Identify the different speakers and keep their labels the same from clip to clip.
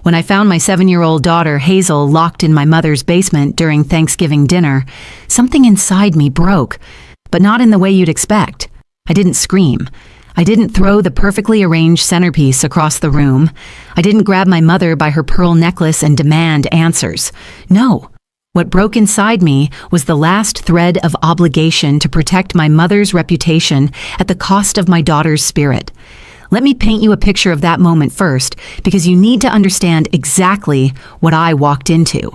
Speaker 1: When I found my 7-year-old daughter, Hazel, locked in my mother's basement during Thanksgiving dinner, something inside me broke, but not in the way you'd expect. I didn't scream. I didn't throw the perfectly arranged centerpiece across the room. I didn't grab my mother by her pearl necklace and demand answers. No. What broke inside me was the last thread of obligation to protect my mother's reputation at the cost of my daughter's spirit. Let me paint you a picture of that moment first, because you need to understand exactly what I walked into.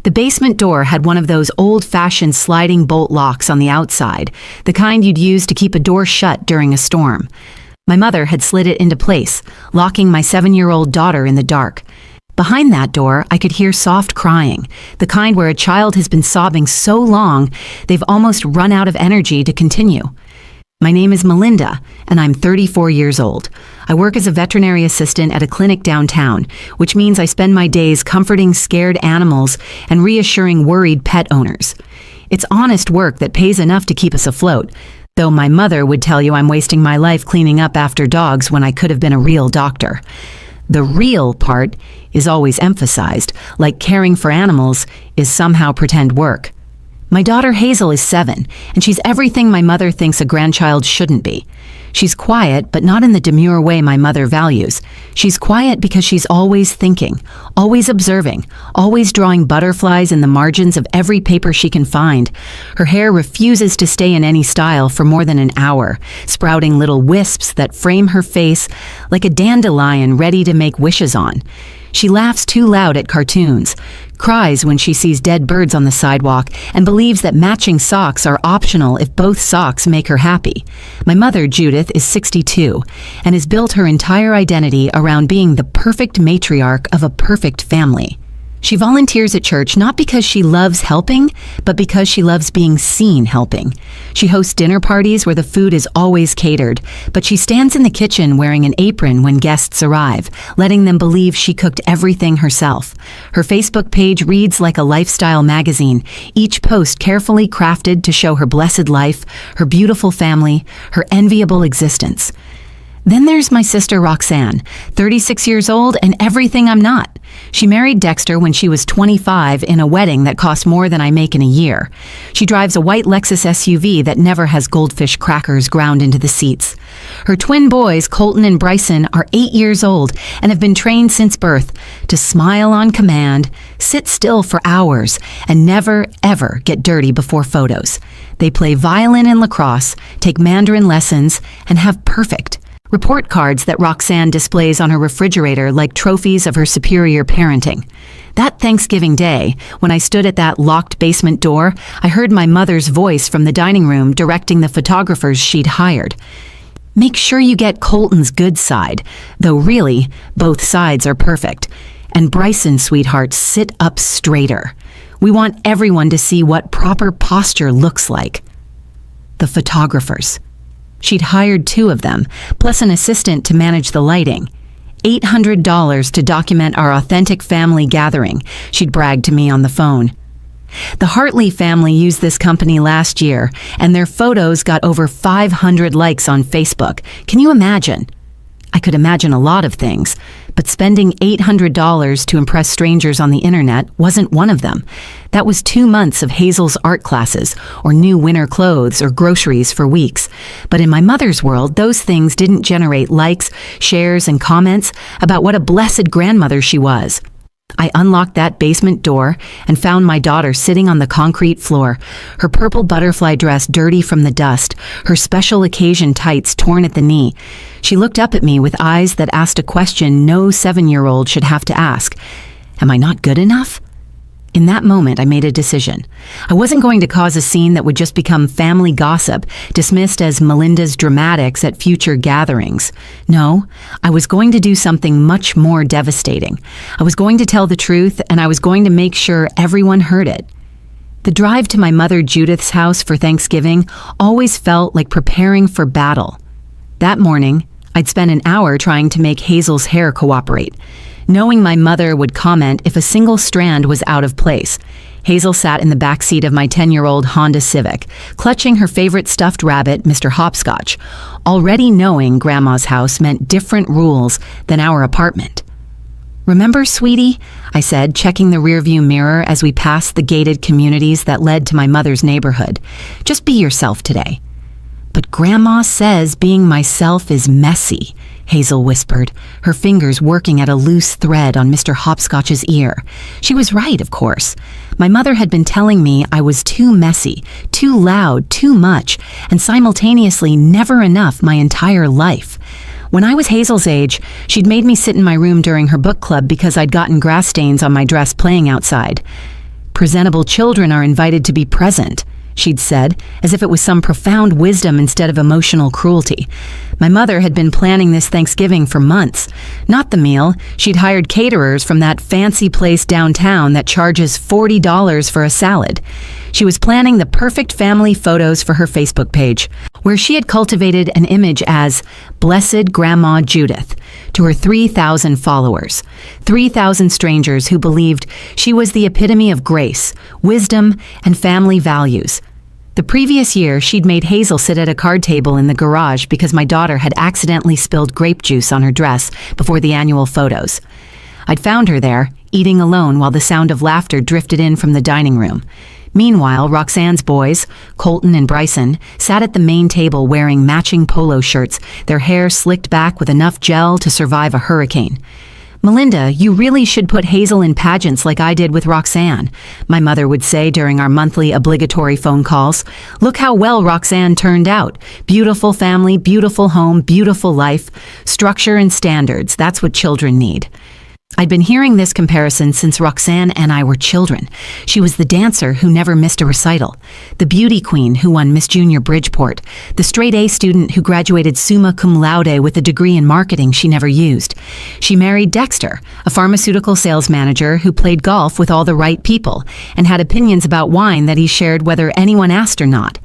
Speaker 1: The basement door had one of those old-fashioned sliding bolt locks on the outside, the kind you'd use to keep a door shut during a storm. My mother had slid it into place, locking my 7-year-old daughter in the dark. Behind that door, I could hear soft crying, the kind where a child has been sobbing so long they've almost run out of energy to continue. My name is Melinda, and I'm 34 years old. I work as a veterinary assistant at a clinic downtown, which means I spend my days comforting scared animals and reassuring worried pet owners. It's honest work that pays enough to keep us afloat, though my mother would tell you I'm wasting my life cleaning up after dogs when I could have been a real doctor. The real part is always emphasized, like caring for animals is somehow pretend work. My daughter Hazel is 7, and she's everything my mother thinks a grandchild shouldn't be. She's quiet, but not in the demure way my mother values. She's quiet because she's always thinking, always observing, always drawing butterflies in the margins of every paper she can find. Her hair refuses to stay in any style for more than an hour, sprouting little wisps that frame her face like a dandelion ready to make wishes on. She laughs too loud at cartoons, cries when she sees dead birds on the sidewalk, and believes that matching socks are optional if both socks make her happy. My mother, Judith, is 62 and has built her entire identity around being the perfect matriarch of a perfect family. She volunteers at church not because she loves helping, but because she loves being seen helping. She hosts dinner parties where the food is always catered, but she stands in the kitchen wearing an apron when guests arrive, letting them believe she cooked everything herself. Her Facebook page reads like a lifestyle magazine, each post carefully crafted to show her blessed life, her beautiful family, her enviable existence. Then there's my sister Roxanne, 36 years old and everything I'm not. She married Dexter when she was 25 in a wedding that cost more than I make in a year. She drives a white Lexus SUV that never has goldfish crackers ground into the seats. Her twin boys, Colton and Bryson, are 8 years old and have been trained since birth to smile on command, sit still for hours, and never, ever get dirty before photos. They play violin and lacrosse, take Mandarin lessons, and have perfect report cards that Roxanne displays on her refrigerator like trophies of her superior parenting. That Thanksgiving day, when I stood at that locked basement door, I heard my mother's voice from the dining room directing the photographers she'd hired. Make sure you get Colton's good side, though really, both sides are perfect. And Bryson, sweetheart, sit up straighter. We want everyone to see what proper posture looks like. The photographers. She'd hired 2 of them, plus an assistant to manage the lighting. $800 to document our authentic family gathering, she'd bragged to me on the phone. The Hartley family used this company last year, and their photos got over 500 likes on Facebook. Can you imagine? I could imagine a lot of things, but spending $800 to impress strangers on the internet wasn't one of them. That was 2 months of Hazel's art classes, or new winter clothes, or groceries for weeks. But in my mother's world, those things didn't generate likes, shares, and comments about what a blessed grandmother she was. I unlocked that basement door and found my daughter sitting on the concrete floor, her purple butterfly dress dirty from the dust, her special occasion tights torn at the knee. She looked up at me with eyes that asked a question no 7-year-old should have to ask. Am I not good enough? In that moment, I made a decision. I wasn't going to cause a scene that would just become family gossip, dismissed as Melinda's dramatics at future gatherings. No, I was going to do something much more devastating. I was going to tell the truth, and I was going to make sure everyone heard it. The drive to my mother Judith's house for Thanksgiving always felt like preparing for battle. That morning, I'd spent an hour trying to make Hazel's hair cooperate, knowing my mother would comment if a single strand was out of place. Hazel sat in the back seat of my 10-year-old Honda Civic, clutching her favorite stuffed rabbit, Mr. Hopscotch, already knowing Grandma's house meant different rules than our apartment. "Remember, sweetie?" I said, checking the rearview mirror as we passed the gated communities that led to my mother's neighborhood. "Just be yourself today." "But Grandma says being myself is messy," Hazel whispered, her fingers working at a loose thread on Mr. Hopscotch's ear. She was right, of course. My mother had been telling me I was too messy, too loud, too much, and simultaneously never enough my entire life. When I was Hazel's age, she'd made me sit in my room during her book club because I'd gotten grass stains on my dress playing outside. "Presentable children are invited to be present," she'd said, as if it was some profound wisdom instead of emotional cruelty. My mother had been planning this Thanksgiving for months. Not the meal. She'd hired caterers from that fancy place downtown that charges $40 for a salad. She was planning the perfect family photos for her Facebook page, where she had cultivated an image as Blessed Grandma Judith to her 3,000 followers, 3,000 strangers who believed she was the epitome of grace, wisdom, and family values. The previous year, she'd made Hazel sit at a card table in the garage because my daughter had accidentally spilled grape juice on her dress before the annual photos. I'd found her there, eating alone while the sound of laughter drifted in from the dining room. Meanwhile, Roxanne's boys, Colton and Bryson, sat at the main table wearing matching polo shirts, their hair slicked back with enough gel to survive a hurricane. "Melinda, you really should put Hazel in pageants like I did with Roxanne," my mother would say during our monthly obligatory phone calls. "Look how well Roxanne turned out. Beautiful family, beautiful home, beautiful life. Structure and standards, that's what children need." I'd been hearing this comparison since Roxanne and I were children. She was the dancer who never missed a recital, the beauty queen who won Miss Junior Bridgeport, the straight-A student who graduated summa cum laude with a degree in marketing she never used. She married Dexter, a pharmaceutical sales manager who played golf with all the right people and had opinions about wine that he shared whether anyone asked or not.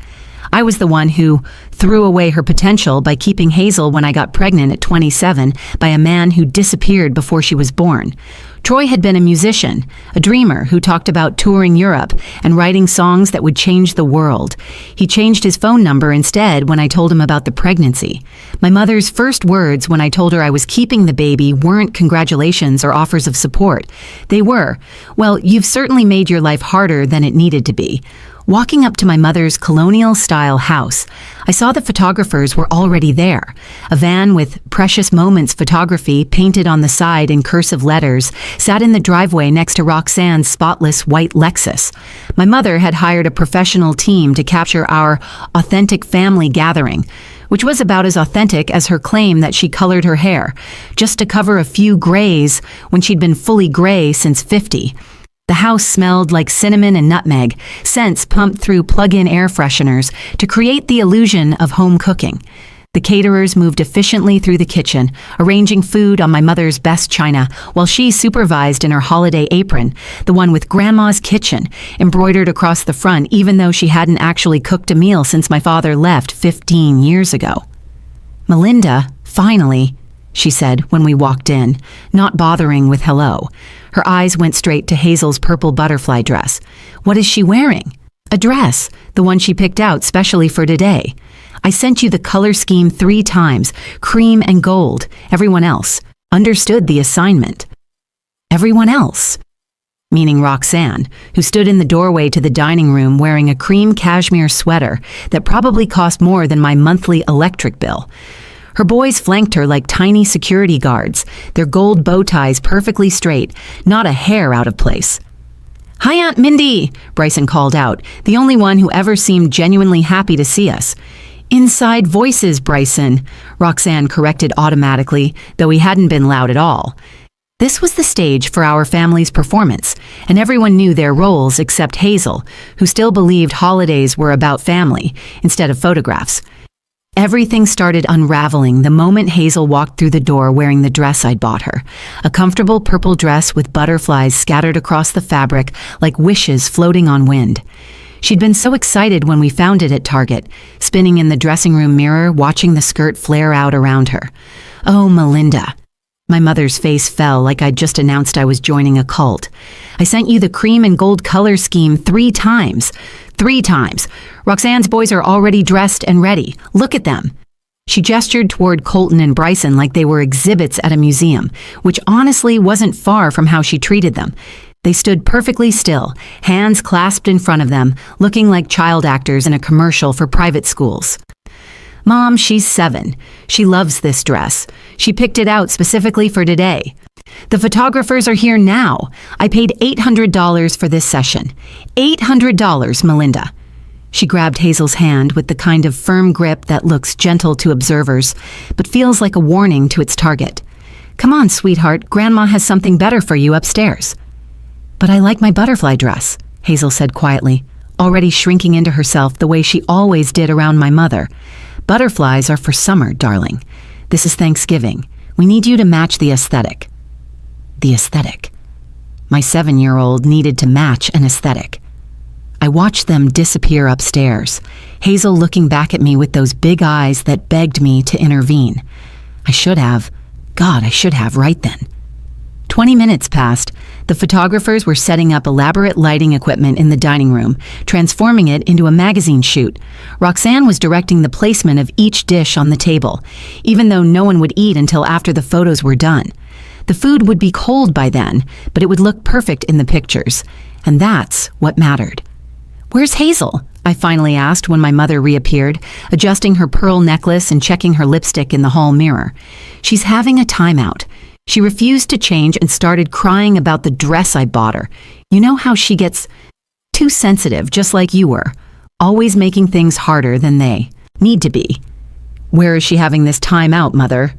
Speaker 1: I was the one who threw away her potential by keeping Hazel when I got pregnant at 27 by a man who disappeared before she was born. Troy had been a musician, a dreamer who talked about touring Europe and writing songs that would change the world. He changed his phone number instead when I told him about the pregnancy. My mother's first words when I told her I was keeping the baby weren't congratulations or offers of support. They were, "Well, you've certainly made your life harder than it needed to be." Walking up to my mother's colonial-style house, I saw the photographers were already there. A van with Precious Moments photography painted on the side in cursive letters sat in the driveway next to Roxanne's spotless white Lexus. My mother had hired a professional team to capture our authentic family gathering, which was about as authentic as her claim that she colored her hair, just to cover a few grays when she'd been fully gray since 50. The house smelled like cinnamon and nutmeg, scents pumped through plug-in air fresheners to create the illusion of home cooking. The caterers moved efficiently through the kitchen, arranging food on my mother's best china, while she supervised in her holiday apron, the one with Grandma's kitchen, embroidered across the front even though she hadn't actually cooked a meal since my father left 15 years ago. "Melinda, finally," she said when we walked in, not bothering with hello. Her eyes went straight to Hazel's purple butterfly dress. "What is she wearing?" "A dress, the one she picked out specially for today. I sent you the color scheme 3 times, cream and gold. Everyone else understood the assignment." Everyone else? Meaning Roxanne, who stood in the doorway to the dining room wearing a cream cashmere sweater that probably cost more than my monthly electric bill. Her boys flanked her like tiny security guards, their gold bow ties perfectly straight, not a hair out of place. "Hi, Aunt Mindy," Bryson called out, the only one who ever seemed genuinely happy to see us. "Inside voices, Bryson," Roxanne corrected automatically, though he hadn't been loud at all. This was the stage for our family's performance, and everyone knew their roles except Hazel, who still believed holidays were about family instead of photographs. Everything started unraveling the moment Hazel walked through the door wearing the dress I'd bought her, a comfortable purple dress with butterflies scattered across the fabric like wishes floating on wind. She'd been so excited when we found it at Target, spinning in the dressing room mirror, watching the skirt flare out around her. "Oh, Melinda." My mother's face fell like I'd just announced I was joining a cult. "I sent you the cream and gold color scheme 3 times. 3 times. Roxanne's boys are already dressed and ready. Look at them." She gestured toward Colton and Bryson like they were exhibits at a museum, which honestly wasn't far from how she treated them. They stood perfectly still, hands clasped in front of them, looking like child actors in a commercial for private schools. "Mom, she's 7. She loves this dress. She picked it out specifically for today. The photographers are here now. I paid $800 for this session. $800, Melinda." She grabbed Hazel's hand with the kind of firm grip that looks gentle to observers, but feels like a warning to its target. "Come on, sweetheart, Grandma has something better for you upstairs." "But I like my butterfly dress," Hazel said quietly, already shrinking into herself the way she always did around my mother. "Butterflies are for summer, darling. This is Thanksgiving. We need you to match the aesthetic." The aesthetic. My 7-year-old needed to match an aesthetic. I watched them disappear upstairs, Hazel looking back at me with those big eyes that begged me to intervene. I should have right then. 20 minutes passed. The photographers were setting up elaborate lighting equipment in the dining room, transforming it into a magazine shoot. Roxanne was directing the placement of each dish on the table, even though no one would eat until after the photos were done. The food would be cold by then, but it would look perfect in the pictures, and that's what mattered. "Where's Hazel?" I finally asked when my mother reappeared, adjusting her pearl necklace and checking her lipstick in the hall mirror. "She's having a timeout. She refused to change and started crying about the dress I bought her. You know how she gets too sensitive, just like you were, always making things harder than they need to be." "Where is she having this timeout, Mother?"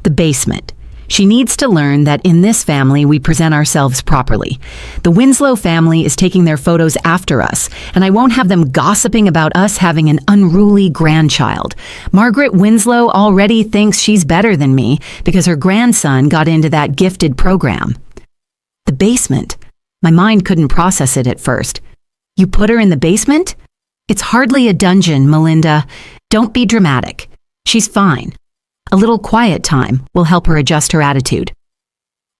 Speaker 1: "The basement. She needs to learn that in this family we present ourselves properly. The Winslow family is taking their photos after us, and I won't have them gossiping about us having an unruly grandchild. Margaret Winslow already thinks she's better than me because her grandson got into that gifted program." The basement? My mind couldn't process it at first. "You put her in the basement?" "It's hardly a dungeon, Melinda. Don't be dramatic. She's fine. A little quiet time will help her adjust her attitude."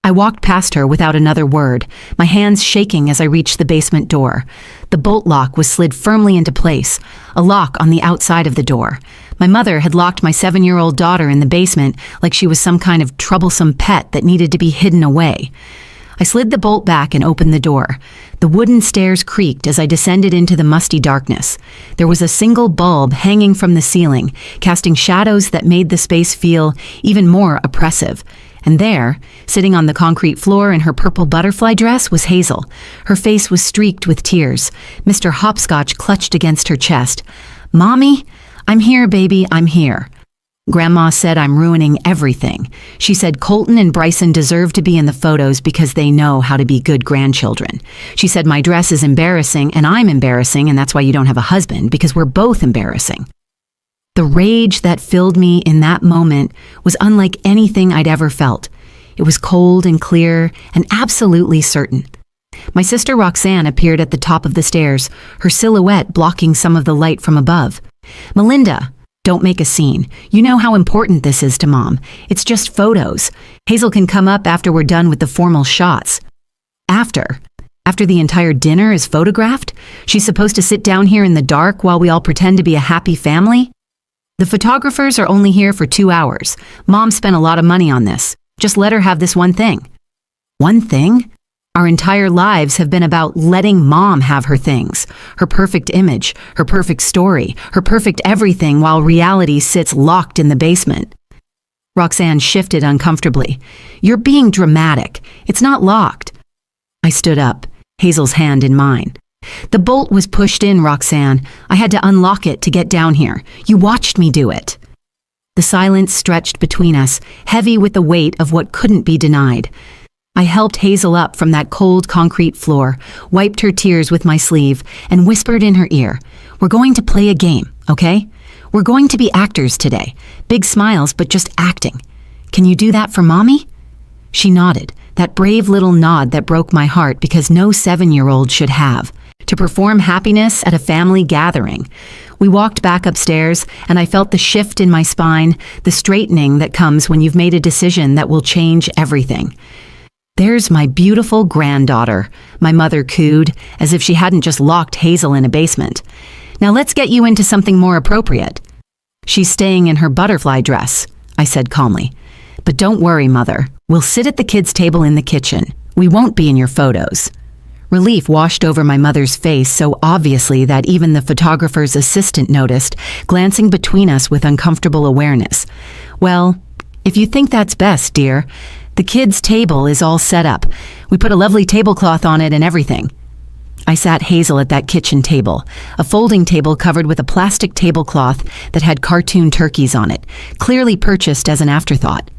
Speaker 1: I walked past her without another word, my hands shaking as I reached the basement door. The bolt lock was slid firmly into place, a lock on the outside of the door. My mother had locked my 7-year-old daughter in the basement like she was some kind of troublesome pet that needed to be hidden away. I slid the bolt back and opened the door. The wooden stairs creaked as I descended into the musty darkness. There was a single bulb hanging from the ceiling, casting shadows that made the space feel even more oppressive. And there, sitting on the concrete floor in her purple butterfly dress, was Hazel. Her face was streaked with tears. Mr. Hopscotch clutched against her chest. "Mommy, I'm here, baby, I'm here." Grandma said I'm ruining everything. She said Colton and Bryson deserve to be in the photos because they know how to be good grandchildren. She said my dress is embarrassing and I'm embarrassing, and that's why you don't have a husband, because we're both embarrassing. The rage that filled me in that moment was unlike anything I'd ever felt. It was cold and clear and absolutely certain. My sister Roxanne appeared at the top of the stairs, her silhouette blocking some of the light from above. "Melinda, don't make a scene. You know how important this is to Mom. It's just photos. Hazel can come up after we're done with the formal shots." After the entire dinner is photographed? She's supposed to sit down here in the dark while we all pretend to be a happy family? "The photographers are only here for 2 hours. Mom spent a lot of money on this. Just let her have this one thing." One thing? Our entire lives have been about letting Mom have her things, her perfect image, her perfect story, her perfect everything, while reality sits locked in the basement. Roxanne shifted uncomfortably. "You're being dramatic. It's not locked." I stood up, Hazel's hand in mine. "The bolt was pushed in, Roxanne. I had to unlock it to get down here. You watched me do it." The silence stretched between us, heavy with the weight of what couldn't be denied. I helped Hazel up from that cold concrete floor, wiped her tears with my sleeve, and whispered in her ear, "We're going to play a game, okay? We're going to be actors today. Big smiles, but just acting. Can you do that for Mommy?" She nodded, that brave little nod that broke my heart because no 7-year-old should have. To perform happiness at a family gathering. We walked back upstairs, and I felt the shift in my spine, the straightening that comes when you've made a decision that will change everything. "There's my beautiful granddaughter," my mother cooed, as if she hadn't just locked Hazel in a basement. "Now let's get you into something more appropriate." She's staying in her butterfly dress, I said calmly. But don't worry, Mother. We'll sit at the kids' table in the kitchen. We won't be in your photos. Relief washed over my mother's face so obviously that even the photographer's assistant noticed, glancing between us with uncomfortable awareness. Well, if you think that's best, dear, the kids' table is all set up. We put a lovely tablecloth on it and everything. I sat Hazel at that kitchen table, a folding table covered with a plastic tablecloth that had cartoon turkeys on it, clearly purchased as an afterthought.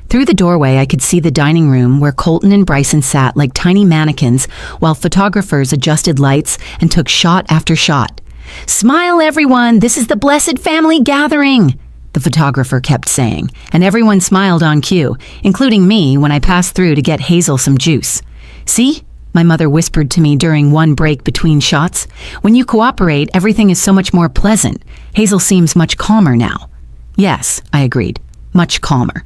Speaker 1: Through the doorway, I could see the dining room where Colton and Bryson sat like tiny mannequins while photographers adjusted lights and took shot after shot. "Smile, everyone! This is the blessed family gathering!" the photographer kept saying, and everyone smiled on cue, including me when I passed through to get Hazel some juice. "See?" my mother whispered to me during one break between shots. "When you cooperate, everything is so much more pleasant. Hazel seems much calmer now." "Yes," I agreed, "much calmer."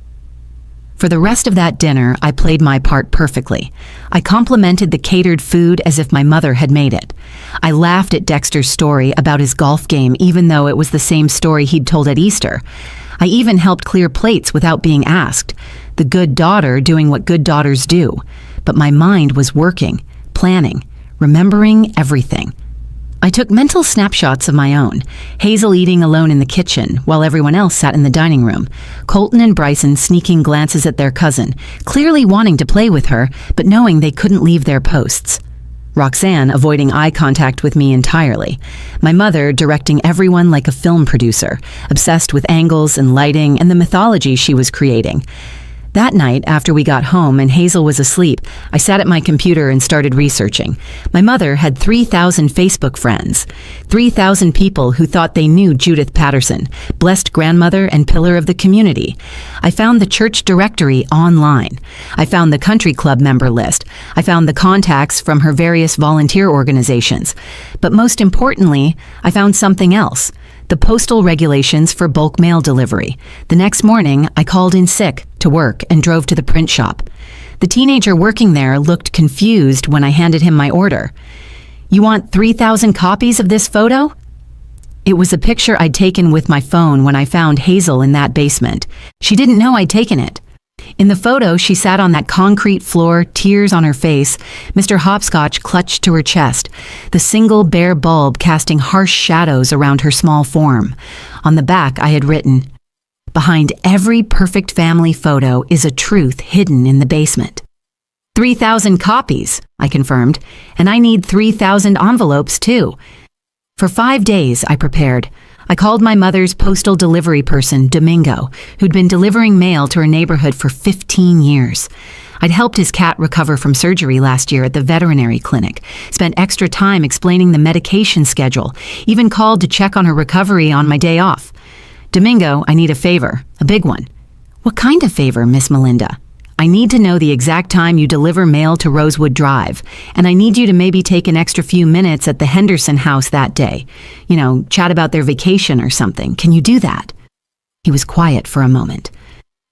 Speaker 1: For the rest of that dinner, I played my part perfectly. I complimented the catered food as if my mother had made it. I laughed at Dexter's story about his golf game even though it was the same story he'd told at Easter. I even helped clear plates without being asked. The good daughter doing what good daughters do. But my mind was working, planning, remembering everything. I took mental snapshots of my own, Hazel eating alone in the kitchen while everyone else sat in the dining room, Colton and Bryson sneaking glances at their cousin, clearly wanting to play with her, but knowing they couldn't leave their posts. Roxanne avoiding eye contact with me entirely. My mother directing everyone like a film producer, obsessed with angles and lighting and the mythology she was creating. That night, after we got home and Hazel was asleep, I sat at my computer and started researching. My mother had 3,000 Facebook friends, 3,000 people who thought they knew Judith Patterson, blessed grandmother and pillar of the community. I found the church directory online. I found the country club member list. I found the contacts from her various volunteer organizations. But most importantly, I found something else. The postal regulations for bulk mail delivery. The next morning, I called in sick to work and drove to the print shop. The teenager working there looked confused when I handed him my order. "You want 3,000 copies of this photo?" It was a picture I'd taken with my phone when I found Hazel in that basement. She didn't know I'd taken it. In the photo, she sat on that concrete floor, tears on her face, Mr. Hopscotch clutched to her chest, the single bare bulb casting harsh shadows around her small form. On the back, I had written, "Behind every perfect family photo is a truth hidden in the basement." 3,000 copies, I confirmed, and I need 3,000 envelopes too. For 5 days, I prepared. I called my mother's postal delivery person, Domingo, who'd been delivering mail to her neighborhood for 15 years. I'd helped his cat recover from surgery last year at the veterinary clinic, spent extra time explaining the medication schedule, even called to check on her recovery on my day off. "Domingo, I need a favor, a big one." "What kind of favor, Miss Melinda?" "I need to know the exact time you deliver mail to Rosewood Drive, and I need you to maybe take an extra few minutes at the Henderson house that day. You know, chat about their vacation or something. Can you do that?" He was quiet for a moment.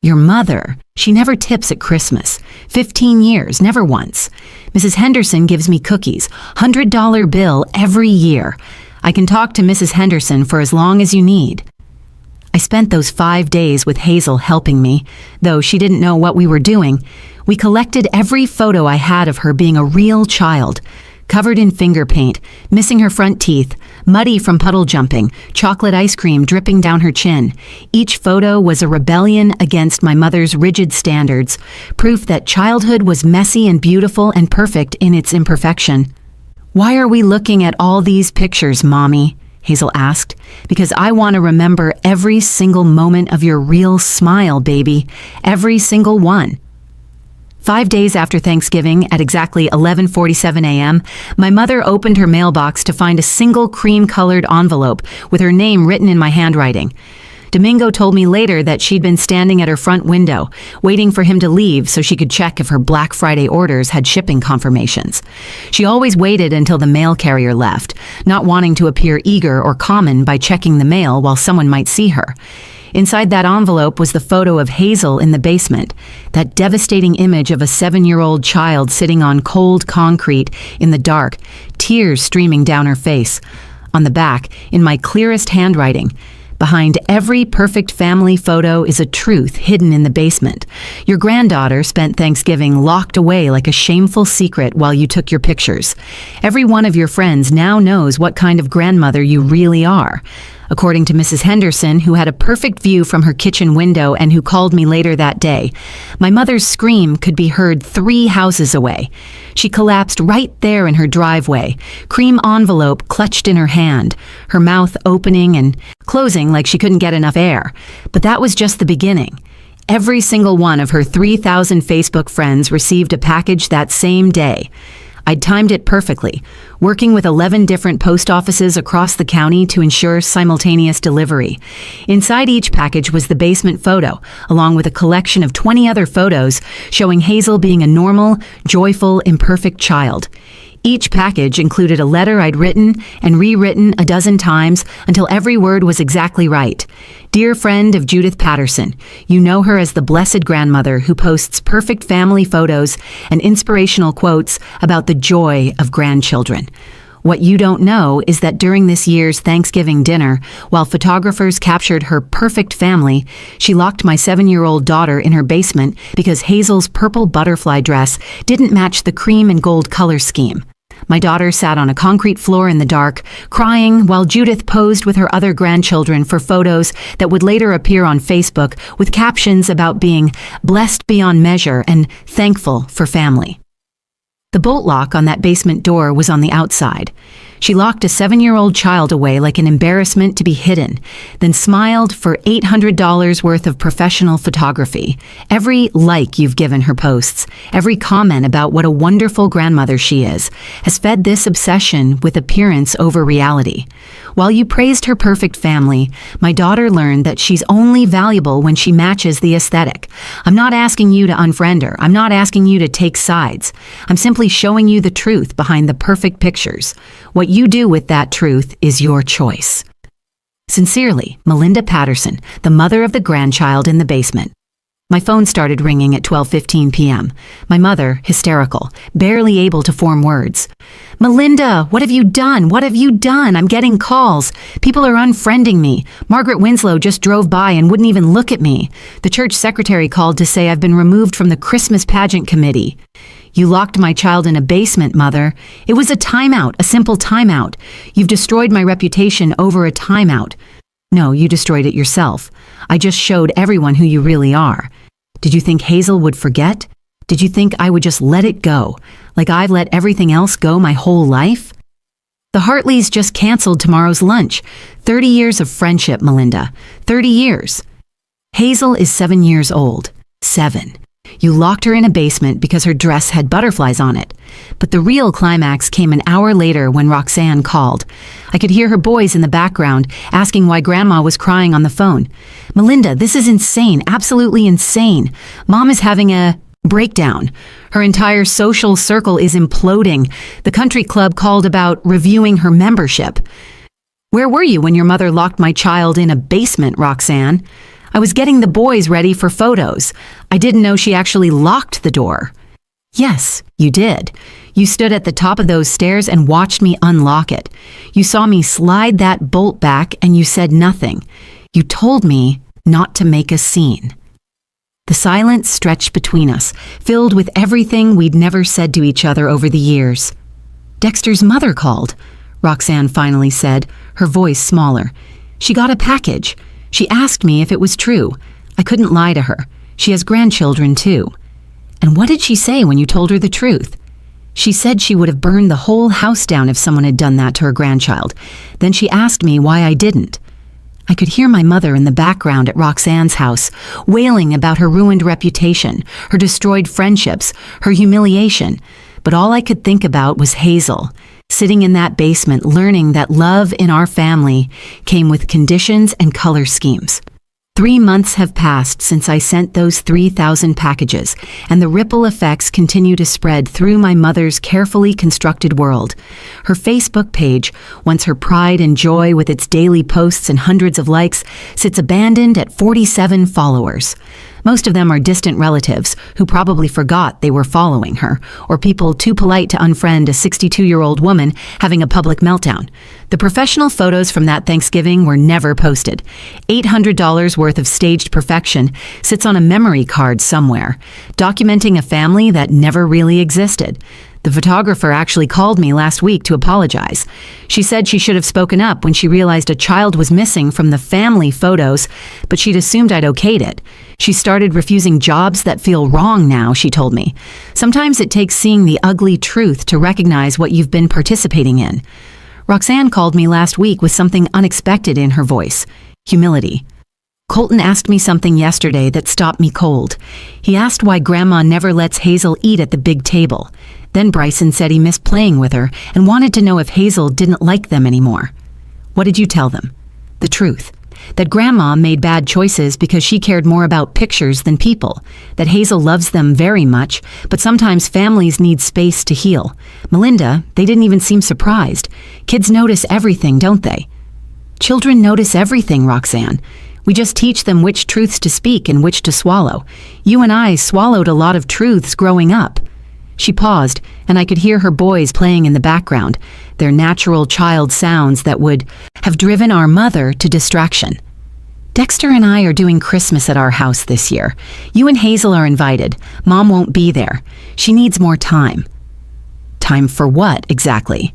Speaker 1: "Your mother, she never tips at Christmas. 15 years, never once. Mrs. Henderson gives me cookies, $100 bill every year. I can talk to Mrs. Henderson for as long as you need." I spent those 5 days with Hazel helping me, though she didn't know what we were doing. We collected every photo I had of her being a real child, covered in finger paint, missing her front teeth, muddy from puddle jumping, chocolate ice cream dripping down her chin. Each photo was a rebellion against my mother's rigid standards, proof that childhood was messy and beautiful and perfect in its imperfection. "Why are we looking at all these pictures, Mommy?" Hazel asked. "Because I want to remember every single moment of your real smile, baby. Every single one." 5 days after Thanksgiving, at exactly 11:47 a.m., my mother opened her mailbox to find a single cream-colored envelope with her name written in my handwriting. Domingo told me later that she'd been standing at her front window, waiting for him to leave so she could check if her Black Friday orders had shipping confirmations. She always waited until the mail carrier left, not wanting to appear eager or common by checking the mail while someone might see her. Inside that envelope was the photo of Hazel in the basement, that devastating image of a 7-year-old child sitting on cold concrete in the dark, tears streaming down her face. On the back, in my clearest handwriting, Behind every perfect family photo is a truth hidden in the basement. Your granddaughter spent Thanksgiving locked away like a shameful secret while you took your pictures. Every one of your friends now knows what kind of grandmother you really are. According to Mrs. Henderson, who had a perfect view from her kitchen window and who called me later that day, my mother's scream could be heard 3 houses away. She collapsed right there in her driveway, cream envelope clutched in her hand, her mouth opening and closing like she couldn't get enough air. But that was just the beginning. Every single one of her 3,000 Facebook friends received a package that same day. I'd timed it perfectly, working with 11 different post offices across the county to ensure simultaneous delivery. Inside each package was the basement photo, along with a collection of 20 other photos showing Hazel being a normal, joyful, imperfect child. Each package included a letter I'd written and rewritten a dozen times until every word was exactly right. Dear friend of Judith Patterson, you know her as the blessed grandmother who posts perfect family photos and inspirational quotes about the joy of grandchildren. What you don't know is that during this year's Thanksgiving dinner, while photographers captured her perfect family, she locked my 7-year-old daughter in her basement because Hazel's purple butterfly dress didn't match the cream and gold color scheme. My daughter sat on a concrete floor in the dark, crying while Judith posed with her other grandchildren for photos that would later appear on Facebook with captions about being blessed beyond measure and thankful for family. The bolt lock on that basement door was on the outside. She locked a 7-year-old child away like an embarrassment to be hidden, then smiled for $800 worth of professional photography. Every like you've given her posts, every comment about what a wonderful grandmother she is, has fed this obsession with appearance over reality. While you praised her perfect family, my daughter learned that she's only valuable when she matches the aesthetic. I'm not asking you to unfriend her. I'm not asking you to take sides. I'm simply showing you the truth behind the perfect pictures. What you do with that truth is your choice. Sincerely, Melinda Patterson, the mother of the grandchild in the basement. My phone started ringing at 12:15 p.m. My mother, hysterical, barely able to form words. Melinda, what have you done? What have you done? I'm getting calls. People are unfriending me. Margaret Winslow just drove by and wouldn't even look at me. The church secretary called to say I've been removed from the Christmas pageant committee. You locked my child in a basement, Mother. It was a timeout, a simple timeout. You've destroyed my reputation over a timeout. No, you destroyed it yourself. I just showed everyone who you really are. Did you think Hazel would forget? Did you think I would just let it go, like I've let everything else go my whole life? The Hartleys just canceled tomorrow's lunch. 30 years of friendship, Melinda. 30 years. Hazel is 7 years old. 7. You locked her in a basement because her dress had butterflies on it. But the real climax came an hour later when Roxanne called. I could hear her boys in the background asking why Grandma was crying on the phone. Melinda, this is insane, absolutely insane. Mom is having a breakdown. Her entire social circle is imploding. The country club called about reviewing her membership. Where were you when your mother locked my child in a basement, Roxanne? I was getting the boys ready for photos. I didn't know she actually locked the door. Yes, you did. You stood at the top of those stairs and watched me unlock it. You saw me slide that bolt back and you said nothing. You told me not to make a scene. The silence stretched between us, filled with everything we'd never said to each other over the years. Dexter's mother called, Roxanne finally said, her voice smaller. She got a package. She asked me if it was true. I couldn't lie to her. She has grandchildren too. And what did she say when you told her the truth? She said she would have burned the whole house down if someone had done that to her grandchild. Then she asked me why I didn't. I could hear my mother in the background at Roxanne's house, wailing about her ruined reputation, her destroyed friendships, her humiliation. But all I could think about was Hazel, sitting in that basement learning that love in our family came with conditions and color schemes. 3 months have passed since I sent those 3,000 packages, and the ripple effects continue to spread through my mother's carefully constructed world. Her Facebook page, once her pride and joy with its daily posts and hundreds of likes, sits abandoned at 47 followers. Most of them are distant relatives who probably forgot they were following her, or people too polite to unfriend a 62-year-old woman having a public meltdown. The professional photos from that Thanksgiving were never posted. $800 worth of staged perfection sits on a memory card somewhere, documenting a family that never really existed. The photographer actually called me last week to apologize. She said she should have spoken up when she realized a child was missing from the family photos, but she'd assumed I'd okayed it. She started refusing jobs that feel wrong now, she told me. Sometimes it takes seeing the ugly truth to recognize what you've been participating in. Roxanne called me last week with something unexpected in her voice: humility. Colton asked me something yesterday that stopped me cold. He asked why Grandma never lets Hazel eat at the big table. Then Bryson said he missed playing with her and wanted to know if Hazel didn't like them anymore. What did you tell them? The truth. That Grandma made bad choices because she cared more about pictures than people. That Hazel loves them very much, but sometimes families need space to heal. Melinda, they didn't even seem surprised. Kids notice everything, don't they? Children notice everything, Roxanne. We just teach them which truths to speak and which to swallow. You and I swallowed a lot of truths growing up. She paused, and I could hear her boys playing in the background, their natural child sounds that would have driven our mother to distraction. Dexter and I are doing Christmas at our house this year. You and Hazel are invited. Mom won't be there. She needs more time. Time for what, exactly?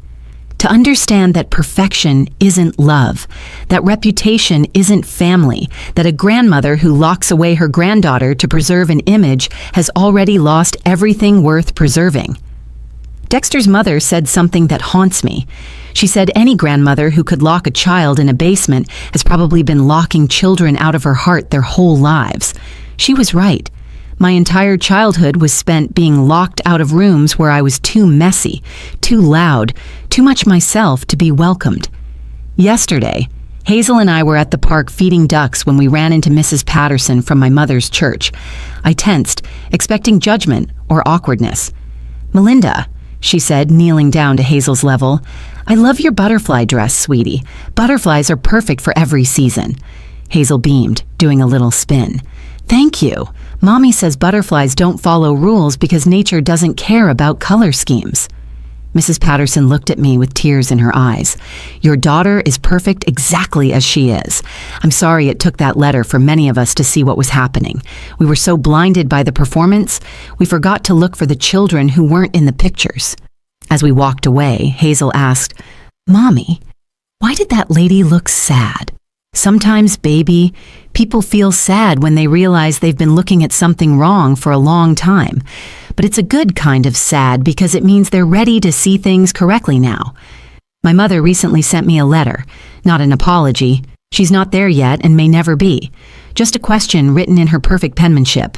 Speaker 1: To understand that perfection isn't love, that reputation isn't family, that a grandmother who locks away her granddaughter to preserve an image has already lost everything worth preserving. Dexter's mother said something that haunts me. She said any grandmother who could lock a child in a basement has probably been locking children out of her heart their whole lives. She was right. My entire childhood was spent being locked out of rooms where I was too messy, too loud, too much myself to be welcomed. Yesterday, Hazel and I were at the park feeding ducks when we ran into Mrs. Patterson from my mother's church. I tensed, expecting judgment or awkwardness. "Melinda," she said, kneeling down to Hazel's level, "I love your butterfly dress, sweetie. Butterflies are perfect for every season." Hazel beamed, doing a little spin. "Thank you. Mommy says butterflies don't follow rules because nature doesn't care about color schemes." Mrs. Patterson looked at me with tears in her eyes. "Your daughter is perfect exactly as she is. I'm sorry it took that letter for many of us to see what was happening. We were so blinded by the performance, we forgot to look for the children who weren't in the pictures." As we walked away, Hazel asked, "Mommy, why did that lady look sad?" "Sometimes, baby, people feel sad when they realize they've been looking at something wrong for a long time. But it's a good kind of sad because it means they're ready to see things correctly now." My mother recently sent me a letter, not an apology. She's not there yet and may never be. Just a question written in her perfect penmanship.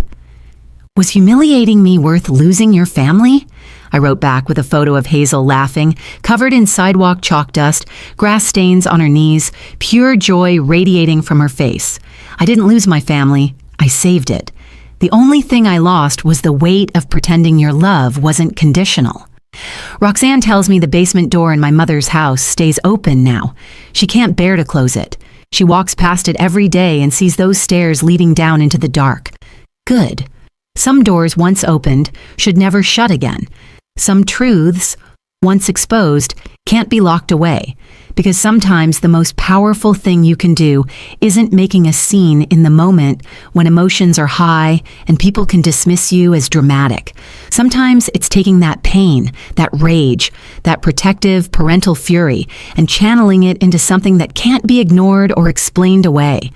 Speaker 1: "Was humiliating me worth losing your family?" I wrote back with a photo of Hazel laughing, covered in sidewalk chalk dust, grass stains on her knees, pure joy radiating from her face. I didn't lose my family. I saved it. The only thing I lost was the weight of pretending your love wasn't conditional. Roxanne tells me the basement door in my mother's house stays open now. She can't bear to close it. She walks past it every day and sees those stairs leading down into the dark. Good. Some doors once opened should never shut again. Some truths, once exposed, can't be locked away, because sometimes the most powerful thing you can do isn't making a scene in the moment when emotions are high and people can dismiss you as dramatic. Sometimes it's taking that pain, that rage, that protective parental fury, and channeling it into something that can't be ignored or explained away.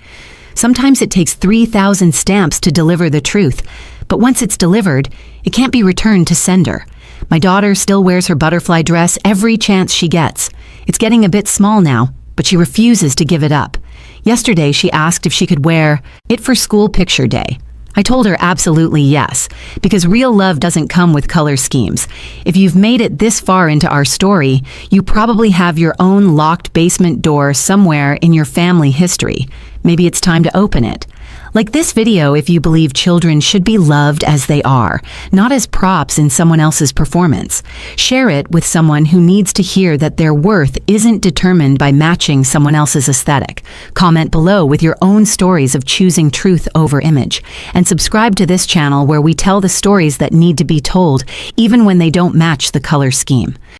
Speaker 1: Sometimes it takes 3,000 stamps to deliver the truth, but once it's delivered, it can't be returned to sender. My daughter still wears her butterfly dress every chance she gets. It's getting a bit small now, but she refuses to give it up. Yesterday, she asked if she could wear it for school picture day. I told her absolutely yes, because real love doesn't come with color schemes. If you've made it this far into our story, you probably have your own locked basement door somewhere in your family history. Maybe it's time to open it. Like this video if you believe children should be loved as they are, not as props in someone else's performance. Share it with someone who needs to hear that their worth isn't determined by matching someone else's aesthetic. Comment below with your own stories of choosing truth over image. And subscribe to this channel where we tell the stories that need to be told, even when they don't match the color scheme.